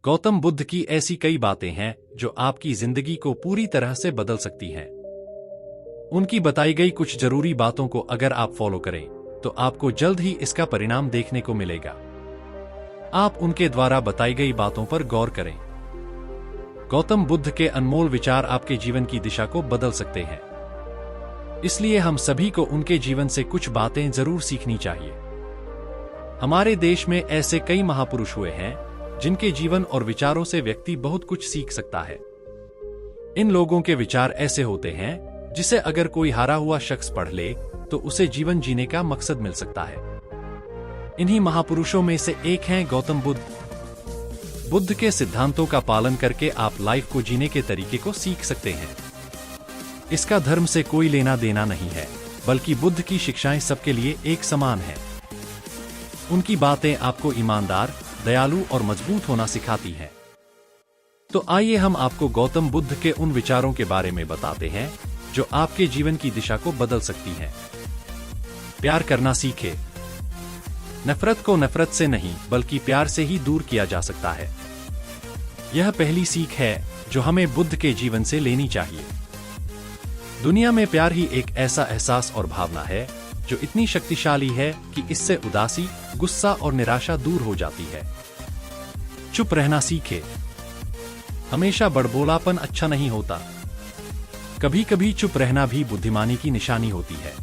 गौतम बुद्ध की ऐसी कई बातें हैं जो आपकी जिंदगी को पूरी तरह से बदल सकती हैं। उनकी बताई गई कुछ जरूरी बातों को अगर आप फॉलो करें तो आपको जल्द ही इसका परिणाम देखने को मिलेगा। आप उनके द्वारा बताई गई बातों पर गौर करें। गौतम बुद्ध के अनमोल विचार आपके जीवन की दिशा को बदल सकते हैं, इसलिए हम सभी को उनके जीवन से कुछ बातें जरूर सीखनी चाहिए। हमारे देश में ऐसे कई महापुरुष हुए हैं जिनके जीवन और विचारों से व्यक्ति बहुत कुछ सीख सकता है। इन लोगों के विचार ऐसे होते हैं जिसे अगर कोई हारा हुआ शख्स पढ़ ले तो उसे जीवन जीने का मकसद मिल सकता है। इन्हीं महापुरुषों में से एक हैं गौतम बुद्ध। बुद्ध के सिद्धांतों का पालन करके आप लाइफ को जीने के तरीके को सीख सकते हैं। इसका धर्म से कोई लेना देना नहीं है, बल्कि बुद्ध की शिक्षाएं सबके लिए एक समान हैं। उनकी बातें आपको ईमानदार, दयालु और मजबूत होना सिखाती हैं। तो आइए हम आपको गौतम बुद्ध के उन विचारों के बारे में बताते हैं जो आपके जीवन की दिशा को बदल सकती हैं। प्यार करना सीखें। नफरत को नफरत से नहीं बल्कि प्यार से ही दूर किया जा सकता है। यह पहली सीख है जो हमें बुद्ध के जीवन से लेनी चाहिए। दुनिया में प्यार ही एक ऐसा एहसास और भावना है जो इतनी शक्तिशाली है कि इससे उदासी, गुस्सा और निराशा दूर हो जाती है। चुप रहना सीखे। हमेशा बड़बोलापन अच्छा नहीं होता। कभी कभी चुप रहना भी बुद्धिमानी की निशानी होती है।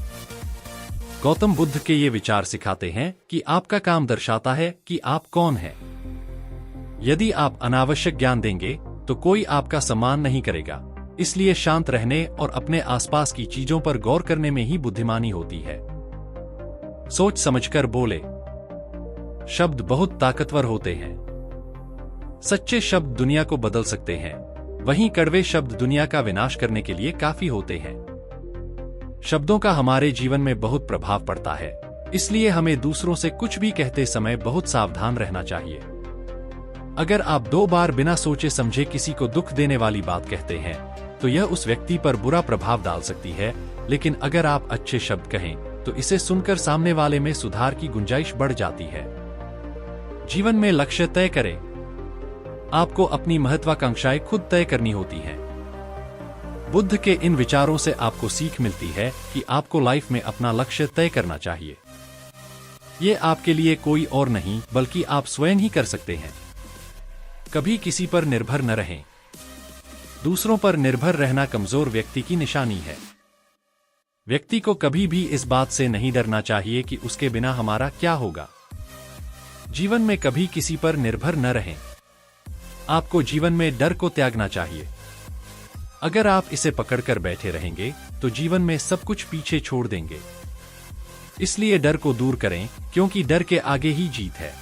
गौतम बुद्ध के ये विचार सिखाते हैं कि आपका काम दर्शाता है कि आप कौन हैं। यदि आप अनावश्यक ज्ञान देंगे तो कोई आपका सम्मान नहीं करेगा। इसलिए शांत रहने और अपने आसपास की चीजों पर गौर करने में ही बुद्धिमानी होती है। सोच समझकर बोले। शब्द बहुत ताकतवर होते हैं। सच्चे शब्द दुनिया को बदल सकते हैं, वहीं कड़वे शब्द दुनिया का विनाश करने के लिए काफी होते हैं। शब्दों का हमारे जीवन में बहुत प्रभाव पड़ता है, इसलिए हमें दूसरों से कुछ भी कहते समय बहुत सावधान रहना चाहिए। अगर आप 2 बार बिना सोचे समझे किसी को दुख देने वाली बात कहते हैं तो यह उस व्यक्ति पर बुरा प्रभाव डाल सकती है, लेकिन अगर आप अच्छे शब्द कहें तो इसे सुनकर सामने वाले में सुधार की गुंजाइश बढ़ जाती है। जीवन में लक्ष्य तय करें। आपको अपनी महत्वाकांक्षाएं खुद तय करनी होती हैं। बुद्ध के इन विचारों से आपको सीख मिलती है कि आपको लाइफ में अपना लक्ष्य तय करना चाहिए। ये आपके लिए कोई और नहीं बल्कि आप स्वयं ही कर सकते हैं। कभी किसी पर निर्भर न रहें। दूसरों पर निर्भर रहना कमजोर व्यक्ति की निशानी है। व्यक्ति को कभी भी इस बात से नहीं डरना चाहिए कि उसके बिना हमारा क्या होगा। जीवन में कभी किसी पर निर्भर न रहें। आपको जीवन में डर को त्यागना चाहिए। अगर आप इसे पकड़कर बैठे रहेंगे तो जीवन में सब कुछ पीछे छोड़ देंगे। इसलिए डर को दूर करें, क्योंकि डर के आगे ही जीत है।